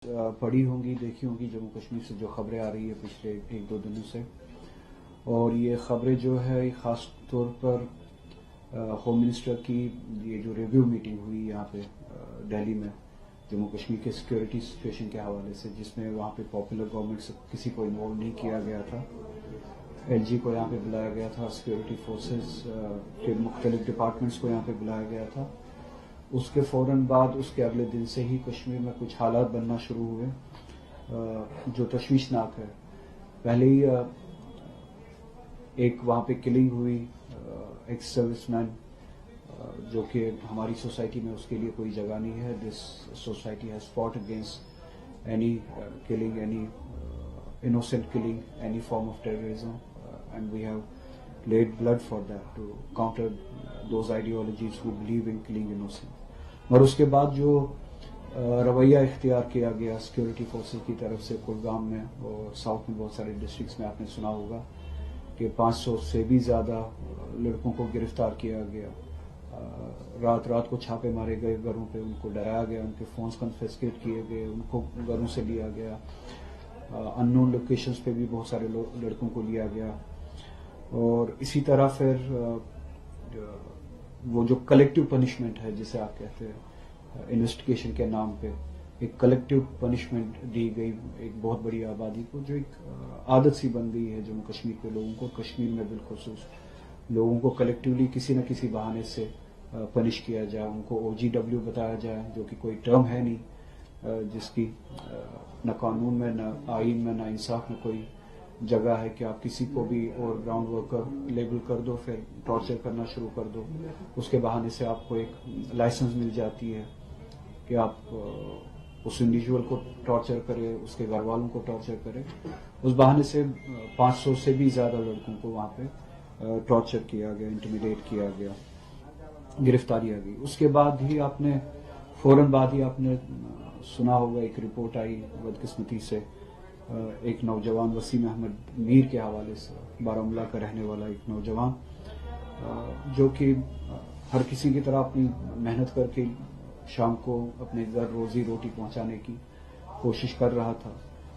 پڑھی ہوں گی، دیکھی ہوں گی جموں کشمیر سے جو خبریں آ رہی ہیں پچھلے ایک دو دنوں سے، اور یہ خبریں جو ہے خاص طور پر ہوم منسٹر کی یہ جو ریویو میٹنگ ہوئی یہاں پہ دہلی میں جموں کشمیر کے سیکیورٹی سچویشن کے حوالے سے، جس میں وہاں پہ پاپولر گورنمنٹ سے کسی کو انوالو نہیں کیا گیا تھا. ایل جی کو یہاں پہ بلایا گیا تھا، سیکیورٹی فورسز کے مختلف ڈپارٹمنٹس کو یہاں پہ بلایا گیا تھا. اس کے فوراً بعد اس کے اگلے دن سے ہی کشمیر میں کچھ حالات بننا شروع ہوئے جو تشویشناک ہے. پہلے ہی ایک وہاں پہ کلنگ ہوئی ایک سروس مین، جو کہ ہماری سوسائٹی میں اس کے لیے کوئی جگہ نہیں ہے. This society has fought against any killing, any innocent killing, any form of terrorism, and we have laid blood for that to counter those ideologies who believe in killing innocent. اور اس کے بعد جو رویہ اختیار کیا گیا سیکیورٹی فورسز کی طرف سے کلگام میں اور ساؤتھ میں بہت سارے ڈسٹرکٹس میں، آپ نے سنا ہوگا کہ 500 سے بھی زیادہ لڑکوں کو گرفتار کیا گیا. رات کو چھاپے مارے گئے گھروں پہ، ان کو ڈرایا گیا، ان کے فونز کنفسکیٹ کیے گئے، ان کو گھروں سے لیا گیا. ان نون لوکیشنز پہ بھی بہت سارے لڑکوں کو لیا گیا. اور اسی طرح پھر وہ جو کلیکٹیو پنشمنٹ ہے جسے آپ کہتے ہیں انویسٹیگیشن کے نام پہ، ایک کلیکٹیو پنشمنٹ دی گئی ایک بہت بڑی آبادی کو، جو ایک عادت سی بن گئی ہے جموں کشمیر کے لوگوں کو، کشمیر میں بالخصوص لوگوں کو کلیکٹیولی کسی نہ کسی بہانے سے پنش کیا جائے. ان کو او جی ڈبلیو بتایا جائے، جو کہ کوئی ٹرم ہے نہیں، جس کی نہ قانون میں، نہ آئین میں، نہ انصاف میں کوئی جگہ ہے کہ آپ کسی کو بھی اور گراؤنڈ ورکر لیبل کر دو، پھر ٹارچر کرنا شروع کر دو. اس کے بہانے سے آپ کو ایک لائسنس مل جاتی ہے کہ آپ اس انڈیویجول کو ٹارچر کرے، اس کے گھر والوں کو ٹارچر کرے. اس بہانے سے 500 سے بھی زیادہ لڑکوں کو وہاں پہ ٹارچر کیا گیا، انٹیمیڈیٹ کیا گیا، گرفتاری آ گئی. اس کے بعد ہی آپ نے فوراً بعد ہی آپ نے سنا ہوگا ایک رپورٹ آئی بدقسمتی سے ایک نوجوان وسیم احمد میر کے حوالے سے، بارہمولہ کا رہنے والا ایک نوجوان، جو کہ ہر کسی کی طرح اپنی محنت کر کے شام کو اپنے گھر روزی روٹی پہنچانے کی کوشش کر رہا تھا.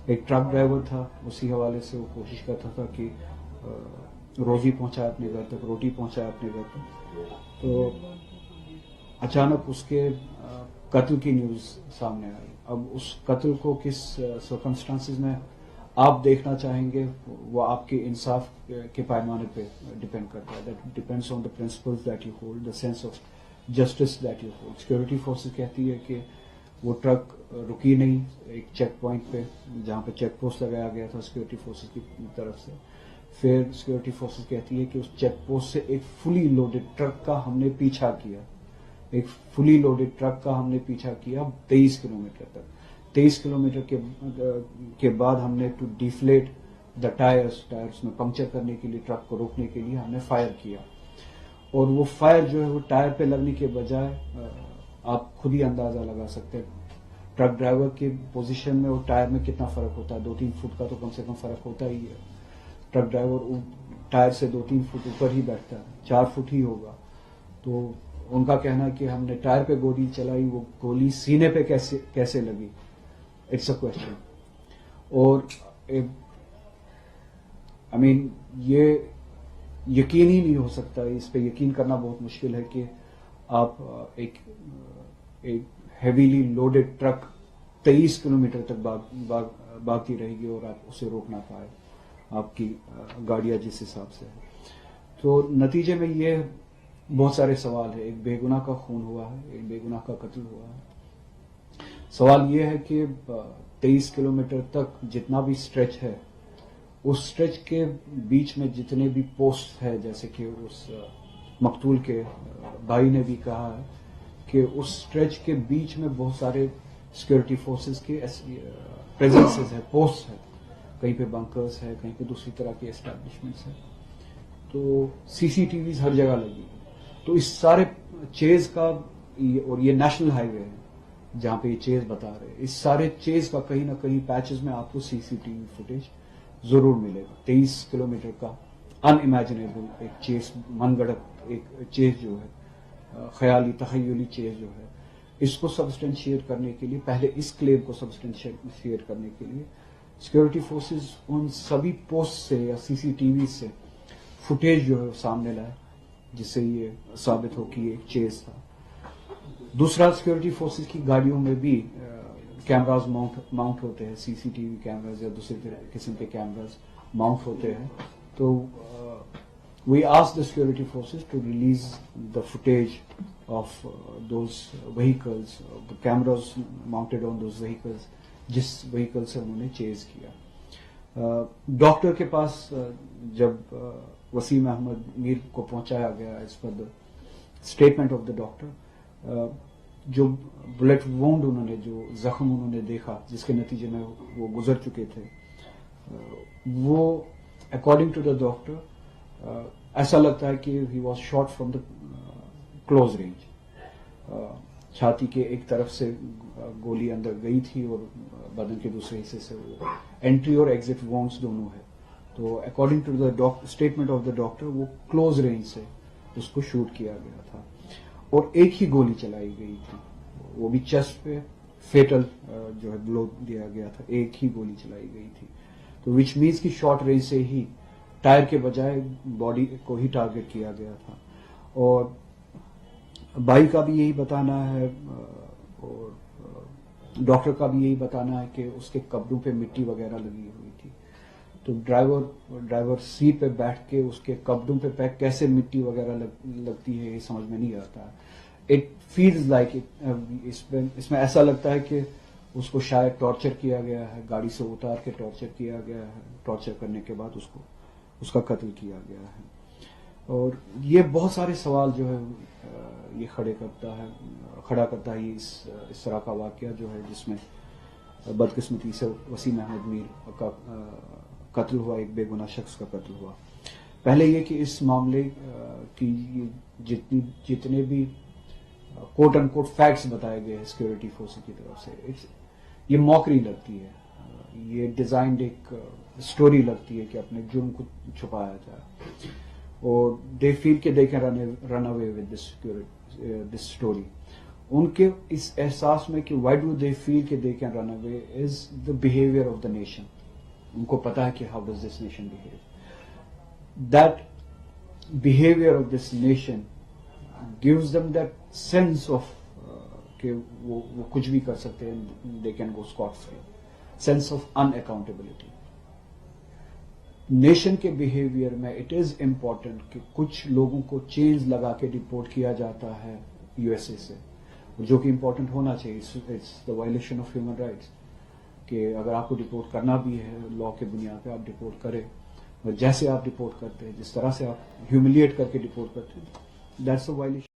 ایک ٹرک ڈرائیور تھا، اسی حوالے سے وہ کوشش کرتا تھا کہ روزی پہنچائے اپنے گھر تک، روٹی پہنچائے اپنے گھر تک. تو اچانک اس کے قتل کی نیوز سامنے آئی. اب اس قتل کو کس سرکمسٹانسز میں آپ دیکھنا چاہیں گے وہ آپ کے انصاف کے پیمانے پہ ڈپینڈ کرتا ہے. That depends on the principles that you hold, the sense of justice that you hold. Security forces کہتی ہے کہ وہ ٹرک رکی نہیں ایک چیک پوائنٹ پہ جہاں پہ چیک پوسٹ لگایا گیا تھا سیکورٹی فورسز کی طرف سے. پھر سیکورٹی فورسز کہتی ہے کہ اس چیک پوسٹ سے ایک فلی لوڈڈ ٹرک کا ہم نے پیچھا کیا، ایک فلی لوڈڈ ٹرک کا ہم نے پیچھا کیا 23 کلومیٹر تک. 23 کلومیٹر کے بعد ہم نے ٹو ڈیفلیٹ دا ٹائرس میں پنکچر کرنے کے لیے، ٹرک کو روکنے کے لیے ہم نے فائر کیا. اور وہ فائر جو ہے وہ ٹائر پہ لگنے کے بجائے آپ خود ہی اندازہ لگا سکتے ہیں ٹرک ڈرائیور کی پوزیشن میں اور ٹائر میں کتنا فرق ہوتا ہے. 2-3 فٹ کا تو کم سے کم فرق ہوتا ہی ہے. ٹرک ڈرائیور ٹائر سے 2-3 فٹ اوپر ہی بیٹھتا ہے، 4 فٹ ہی ہوگا. تو ان کا کہنا ہے کہ ہم نے ٹائر پہ گولی چلائی، وہ گولی سینے پہ کیسے لگی، اٹس اے کوشچن. اور یہ یقین ہی نہیں ہو سکتا، اس پہ یقین کرنا بہت مشکل ہے کہ آپ ایک ہیویلی لوڈڈ ٹرک 23 کلومیٹر تک بھاگتی رہے گی اور آپ اسے روک نہ پائے، آپ کی گاڑیاں جس حساب سے ہے. تو نتیجے میں یہ بہت سارے سوال ہیں. ایک بے گناہ کا خون ہوا ہے، ایک بے گناہ کا قتل ہوا ہے. سوال یہ ہے کہ 23 کلومیٹر تک جتنا بھی اسٹریچ ہے، اس اسٹریچ کے بیچ میں جتنے بھی پوسٹ ہے، جیسے کہ اس مقتول کے بھائی نے بھی کہا ہے کہ اس اسٹریچ کے بیچ میں بہت سارے سیکورٹی فورسز کے پریزنسز ہے، پوسٹ ہے. کہیں پہ بنکرز ہے، کہیں پہ دوسری طرح کے اسٹیبلشمنٹس ہیں. تو سی سی ٹی ویز ہر جگہ لگی. تو اس سارے چیز کا، اور یہ نیشنل ہائی وے ہے جہاں پہ یہ چیز بتا رہے ہیں، اس سارے چیز کا کہیں نہ کہیں پیچز میں آپ کو سی سی ٹی وی فوٹیج ضرور ملے گا. 23 کلومیٹر کا ان امیجنیبل ایک چیز، من گڑت ایک چیز جو ہے، خیالی تخیلی چیز جو ہے، اس کو سبسٹینشیٹ کرنے کے لیے, پہلے اس کلیم کو سبسٹینشیٹ کرنے کے لیے سیکورٹی فورسز ان سبھی پوسٹ سے یا سی سی ٹی وی سے فوٹیج جو ہے سامنے لائے, جس سے یہ ثابت ہو کہ یہ ایک چیز تھا. دوسرا, سیکورٹی فورسز کی گاڑیوں میں بھی کیمراز ماؤنٹ ہوتے ہیں, سی سی ٹی وی کیمراز یا دوسرے قسم کے کیمراز ماؤنٹ ہوتے ہیں. تو we ask the security forces to release the footage of those vehicles, the cameras mounted on those vehicles, جس وہیکل سے انہوں نے چیز کیا. ڈاکٹر کے پاس جب وسیم احمد میر کو پہنچایا گیا, as per the statement of the doctor, جو بلٹ وونڈ انہوں نے, جو زخم انہوں نے دیکھا جس کے نتیجے میں وہ گزر چکے تھے, وہ اکارڈنگ ٹو دا ڈاکٹر ایسا لگتا ہے کہ he was shot from the close range. چھاتی کے ایک طرف سے گولی اندر گئی تھی اور بدن کے دوسرے حصے سے وہ انٹری اور ایگزٹ وونڈز دونوں ہے. تو according to the statement of the doctor وہ کلوز رینج سے اس کو شوٹ کیا گیا تھا اور ایک ہی گولی چلائی گئی تھی, وہ بھی چیسٹ پہ فیٹل جو ہے بلو دیا گیا تھا, ایک ہی گولی چلائی گئی تھی. تو وچ مینس کی شارٹ رینج سے ہی ٹائر کے بجائے باڈی کو ہی ٹارگٹ کیا گیا تھا. اور بائی کا بھی یہی بتانا ہے اور ڈاکٹر کا بھی یہی بتانا ہے کہ اس کے کپڑوں پہ مٹی وغیرہ لگی ہوئی تھی. تو ڈرائیور سیٹ پہ بیٹھ کے اس کے کپڑوں پہ کیسے مٹی وغیرہ لگتی ہے یہ سمجھ میں نہیں آتا. اٹ فیلز لائک اس میں ایسا لگتا ہے کہ اس کو شاید ٹارچر کیا گیا ہے, گاڑی سے اتار کے ٹارچر کیا گیا ہے, ٹارچر کرنے کے بعد اس کا قتل کیا گیا ہے. اور یہ بہت سارے سوال جو ہے یہ کھڑا کرتا ہے اس طرح کا واقعہ جو ہے جس میں بدقسمتی سے وسیم احمد میر کا قتل ہوا, ایک بے گناہ شخص کا قتل ہوا. پہلے یہ کہ اس معاملے کی جتنے بھی کوٹ ان کوٹ فیکٹس بتائے گئے ہیں سیکورٹی فورسز کی طرف سے, یہ موکری لگتی ہے, یہ ڈیزائنڈ ایک اسٹوری لگتی ہے کہ اپنے جرم کو چھپایا جائے. اور دے فیل کہ they can run away with this story. ان کے اس احساس میں کہ وائی ڈو دے فیل کہ they can run away is the behaviour of the nation. ان کو پتا ہے کہ how does this nation behave. That behaviour of this nation gives them that sense of کہ وہ کچھ بھی کر سکتے ہیں, they can go scot free, sense of unaccountability. Nation کے بہیویئر میں اٹ از امپورٹنٹ کہ کچھ لوگوں کو چینز لگا کے ڈپورٹ کیا جاتا ہے یو ایس اے سے, جو کہ امپورٹنٹ ہونا چاہیے. It's the violation of human rights کہ اگر آپ کو ڈپورٹ کرنا بھی ہے لا کے بنیاد پہ آپ ڈپورٹ کریں, اور جیسے آپ ڈپورٹ کرتے ہیں, جس طرح سے آپ ہیوملیٹ کر کے ڈپورٹ کرتے ہیں, دیٹس اے وائلیشن.